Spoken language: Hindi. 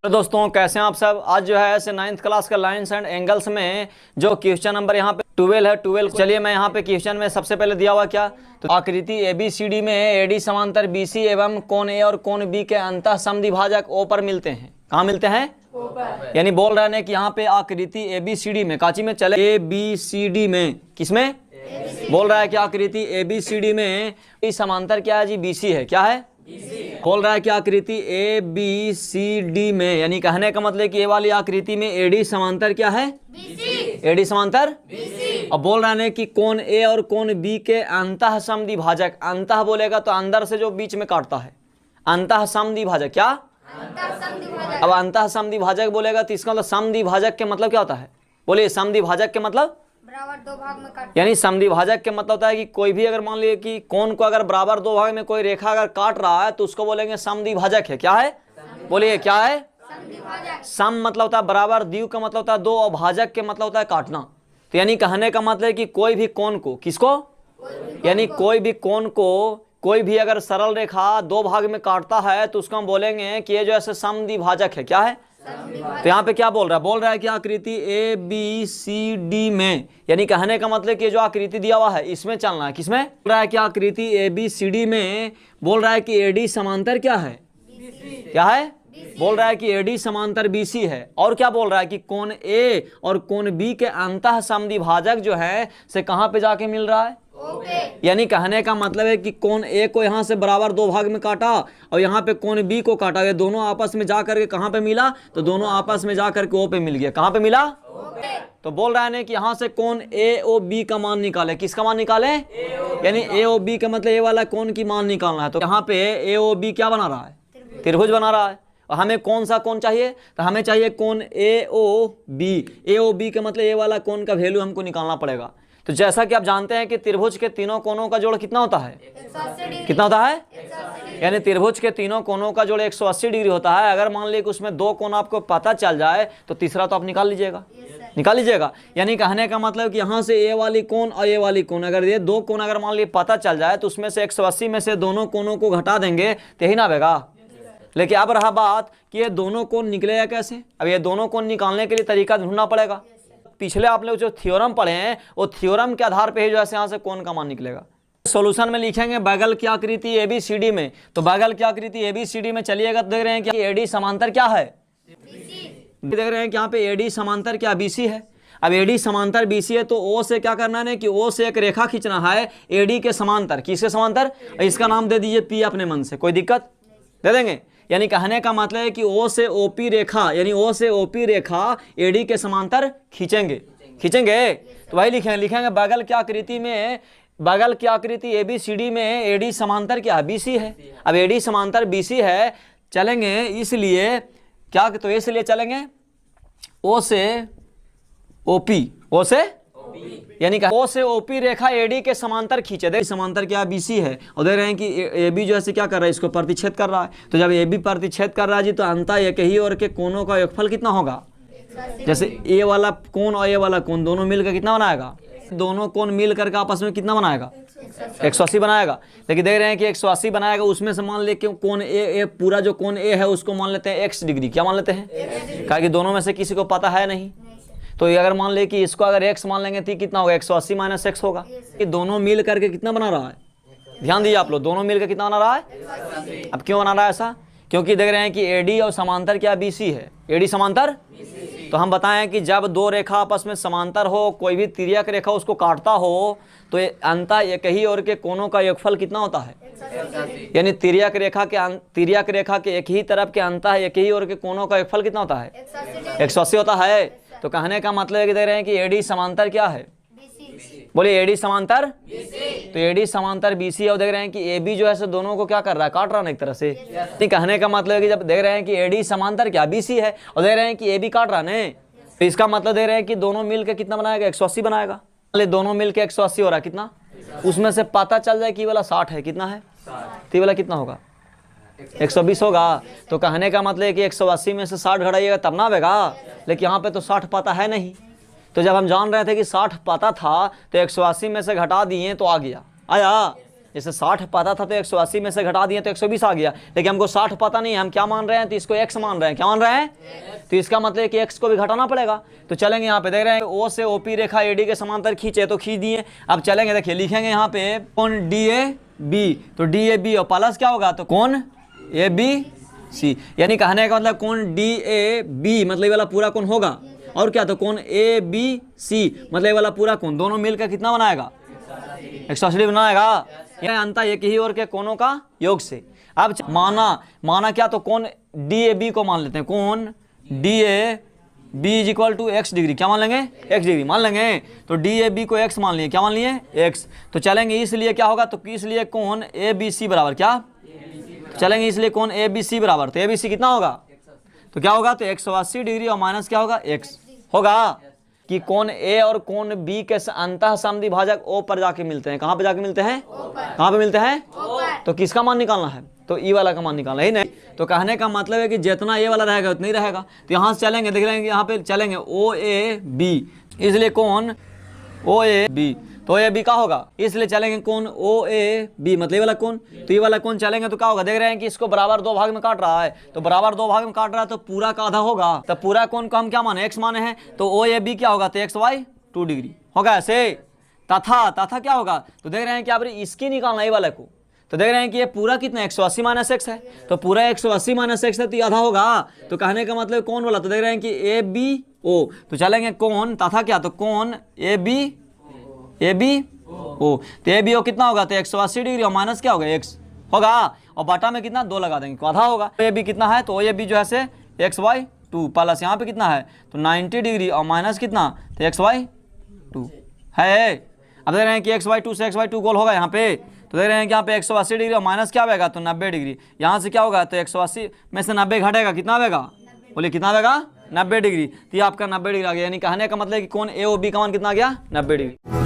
तो दोस्तों कैसे हैं आप सब। आज जो है ऐसे 9th क्लास का लाइन्स एंड एंगल्स में जो क्वेश्चन नंबर यहाँ पे 12 है 12। चलिए मैं यहाँ पे क्वेश्चन में सबसे पहले दिया हुआ क्या, तो आकृति ABCD में AD समांतर BC एवं कोण A और कोण B के अंतः समद्विभाजक O पर मिलते हैं। कहाँ मिलते हैं? यानी बोल रहे हैं कि यहाँ पे आकृति ABCD में काची में चले ABCD में किसमें बोल रहा है कि आकृति ABCD में समांतर क्या है जी? BC है। क्या है? बोल रहा है कि आकृति ABCD में, यानी कहने का मतलब कि ये वाली आकृति में AD समांतर क्या है? BC। AD समांतर BC। अब बोल रहे हैं कि कोण A और कोण B के अंतः समद्विभाजक, अंतः बोलेगा तो अंदर से जो बीच में काटता है, अंतः समद्विभाजक। क्या? अब अंतः समद्विभाजक बोलेगा तो इसका मतलब समद्विभाजक के मतलब क्या होता है? बोलिए समद्विभाजक के मतलब बराबर दो भाग में काट। यानी समद्विभाजक के मतलब होता है कि कोई भी अगर मान लीजिए कि कोण को अगर बराबर दो भाग में कोई रेखा अगर काट रहा है तो उसको बोलेंगे समद्विभाजक है। क्या है? बोलिए क्या है? सम मतलब होता है बराबर, द्वि का मतलब होता है दो और भाजक के मतलब होता है काटना। तो यानी कहने का मतलब है कि कोई भी कोण को, किसको? यानी कोई भी कोण को कोई भी अगर सरल रेखा दो भाग में काटता है तो उसको हम बोलेंगे कि ये जो ऐसे समद्विभाजक है। क्या है? तो यहाँ पे क्या बोल रहा है? बोल रहा है कि आकृति ABCD में, यानी कहने का मतलब कि जो आकृति दिया हुआ है इसमें चलना है। किसमें? बोल रहा है कि आकृति ABCD में बोल रहा है कि AD समांतर क्या है? क्या है? बोल रहा है कि AD समांतर BC है। और क्या बोल रहा है कि कोण A और कोण B के अंतः समद्विभाजक जो है से कहाँ पे जाके मिल रहा है? यानी कहने का मतलब है कि कोण A को यहाँ से बराबर दो भाग में काटा और यहाँ पे कोण B को काटा, ये दोनों आपस में जा करके कहाँ पे मिला? तो दोनों आपस में जा करके O पे मिल गया। कहाँ पे मिला? तो बोल रहा है कि यहाँ से कोण AOB का मान निकाले। किसका मान निकाले? यानी AOB का मतलब ये वाला कोण की मान निकालना है। तो यहाँ पे AOB क्या बना रहा है? त्रिभुज बना रहा है। और हमें कौन सा कोण चाहिए? तो हमें चाहिए कोण AOB। AOB का मतलब ये वाला कोण का वैल्यू हमको निकालना पड़ेगा। तो जैसा कि आप जानते हैं कि त्रिभुज के तीनों कोणों का जोड़ कितना होता है? कितना होता है? यानी त्रिभुज के तीनों कोणों का जोड़ 180 डिग्री होता है। अगर मान लीजिए कि उसमें दो कोण आपको पता चल जाए तो तीसरा तो आप निकाल लीजिएगा, निकाल लीजिएगा। यानी कहने का मतलब कि यहाँ से ये वाली कोण और ये वाली कोण, अगर ये दो कोण अगर मान लीजिए पता चल जाए तो उसमें से 180 में से दोनों कोणों को घटा देंगे तो यही ना आएगा। लेकिन अब रहा बात कि ये दोनों कोण निकलेगा कैसे? अब ये दोनों कोण निकालने के लिए तरीका ढूंढना पड़ेगा। पिछले आप लोग जो थ्योरम पढ़े हैं वो थ्योरम के आधार पे ही जो है यहाँ से कोण का मान निकलेगा। सॉल्यूशन में लिखेंगे बगल की आकृति ABCD में, तो बगल की आकृति ABCD में चलिएगा तो देख रहे हैं कि AD समांतर क्या है? देख रहे हैं कि यहाँ पे AD समांतर क्या? BC है। अब AD समांतर BC है तो O से क्या करना है कि O से एक रेखा खींचना है AD के समांतर। किसके समांतर? इसका नाम दे दीजिए P अपने मन से, कोई दिक्कत? दे देंगे। यानी कहने का मतलब है कि O से OP रेखा, यानी O से OP रेखा AD के समांतर खींचेंगे। तो वही लिखेंगे बगल की आकृति में, बगल की आकृति ABCD में AD समांतर क्या है? BC है। अब AD समांतर BC है, चलेंगे इसलिए क्या, तो इसलिए चलेंगे O से OP, O से यानी O से OP रेखा AD के समांतर खींचे। देख समांतर क्या? BC है। और देख रहे हैं कि AB जो है क्या कर रहा है? इसको प्रतिच्छेद कर रहा है। तो जब AB प्रतिच्छेद कर रहा है जी तो अंतः एक ही और के कोणों का योगफल कितना होगा? जैसे ये वाला कोण और ये वाला कोण दोनों मिलकर कितना बनाएगा? दोनों कोण मिल करके आपस में कितना बनाएगा? 180 बनाएगा। लेकिन देख रहे हैं कि 180 बनाएगा, उसमें से मान ले कि कोण A पूरा जो कोण A है उसको मान लेते हैं x डिग्री। क्या मान लेते हैं? कहा कि दोनों में से किसी को पता है नहीं, तो ये अगर मान ले कि इसको अगर x मान लेंगे तो कितना होगा? 180 माइनस x होगा। कि दोनों मिल करके कितना बना रहा है? ध्यान दीजिए आप लोग, दोनों मिलकर कितना बना रहा है? अब क्यों बना रहा है ऐसा? क्योंकि देख रहे हैं कि AD और समांतर क्या? BC है। AD समांतर तो हम बताएं कि जब दो रेखा आपस में समांतर हो, कोई भी तिर्यक रेखा उसको काटता हो तो ये अंतः एक ही और के कोणों का योगफल कितना होता है? यानी तिर्यक रेखा के एक ही तरफ के अंतः एक ही और के कोणों का योगफल कितना होता है? 180 होता है। तो कहने का मतलब है कि देख रहे हैं कि AD समांतर क्या है? बोलिए AD समांतर तो AD समांतर BC है। और देख रहे हैं कि AB जो है सो दोनों को क्या कर रहा है? काट रहा है ना एक तरह से। कहने का मतलब है कि जब देख रहे हैं कि AD समांतर क्या? BC है और देख रहे हैं कि AB काट रहा है, तो इसका मतलब देख रहे हैं कि दोनों मिलकर कितना बनाएगा? 180 बनाएगा। दोनों मिलकर 180 हो रहा है कितना? उसमें से पता चल जाए कि वाला 60 है। कितना है? तो वाला कितना होगा? 120 होगा। तो कहने का मतलब है कि 180 में से 60 घटाइएगा तब ना आएगा। लेकिन यहाँ पे तो 60 पता है नहीं, तो जब हम जान रहे थे कि 60 पता था तो 180 में से घटा दिए तो आ गया, आया। जैसे 60 पता था तो 180 में से घटा दिए तो 120 आ गया, लेकिन हमको 60 पता नहीं है, हम क्या मान रहे हैं, तो इसको x मान रहे हैं। क्या मान रहे हैं? तो इसका मतलब है कि x को भी घटाना पड़ेगा। तो चलेंगे यहाँ पे, देख रहे हैं O से OP रेखा AD के समांतर खींचे तो खींच दिए। अब चलेंगे, देखिए लिखेंगे यहाँ पे कौन DAB, तो DAB और प्लस क्या होगा, तो कौन ABC, यानी कहने का मतलब कौन DAB मतलब वाला पूरा कौन होगा, और क्या, तो कौन ABC मतलब वाला पूरा कौन, दोनों मिलकर कितना बनाएगा, 180 बनाएगा। यह अंतर एक ही और के कोनों का योग से। अब माना क्या, तो कौन DAB को मान लेते हैं, कौन DAB is equal to x degree, क्या मान लेंगे, x डिग्री मान लेंगे। तो DAB को x मान लिए, क्या मान लिए, x। तो चलेंगे इसलिए क्या होगा, तो इसलिए कौन ABC बराबर क्या, तो चलेंगे इसलिए कौन ABC बराबर, तो ABC कितना होगा, तो क्या होगा, तो 180 डिग्री और माइनस क्या होगा, x होगा। कि कौन A और कौन B के अंतः समद्विभाजक O पर जाके मिलते हैं, कहाँ पे जाके मिलते हैं, कहाँ पे मिलते हैं, तो किसका मान निकालना है, तो E वाला का मान निकालना है, ही नहीं। तो कहने का मतलब है कि जितना A वाला रहेगा उतना ही रहेगा। तो यहाँ से चलेंगे, देख लेंगे यहाँ पे चलेंगे OAB, इसलिए कौन OAB, तो OAB का होगा, इसलिए चलेंगे कौन OAB मतलब ये वाला कौन, तो ये वाला कौन चलेंगे तो क्या होगा, देख रहे हैं कि इसको बराबर दो भाग में काट रहा है, तो बराबर दो भाग में काट रहा है तो पूरा का आधा होगा। तो पूरा कौन को हम क्या माने, x माने हैं, तो OAB क्या होगा, तो XY 2 डिग्री होगा ऐसे। तथा क्या होगा, तो देख रहे हैं कि आप इसकी निकालना ये वाले को, तो देख रहे हैं कि ये पूरा कितना 180 माइनस x है, तो पूरा 180 माइनस x है तो आधा होगा। तो कहने का मतलब कौन वाला, तो देख रहे हैं कि ABO, तो चलेंगे कौन तथा क्या, तो कौन ABO, तो ABO कितना होगा, तो 180 डिग्री और माइनस क्या होगा, x होगा, और बटा में कितना 2 लगा देंगे, आधा होगा। तो AB कितना है, तो AB जो है से XY 2 प्लस यहाँ पे कितना है, तो 90 डिग्री और माइनस कितना, तो XY 2 है। अब देख रहे हैं कि XY 2 से XY 2 गोल होगा यहाँ पे, तो देख रहे हैं कि यहाँ पे 180 डिग्री और माइनस क्या आएगा, तो 90 डिग्री, यहाँ से क्या होगा, तो 180 में से 90 घटेगा, कितना आएगा, बोलिए कितना आएगा, 90 डिग्री। तो ये आपका 90 डिग्री आ गया, यानी कहने का मतलब कि कौन AOB का मान कितना आ गया, 90 डिग्री।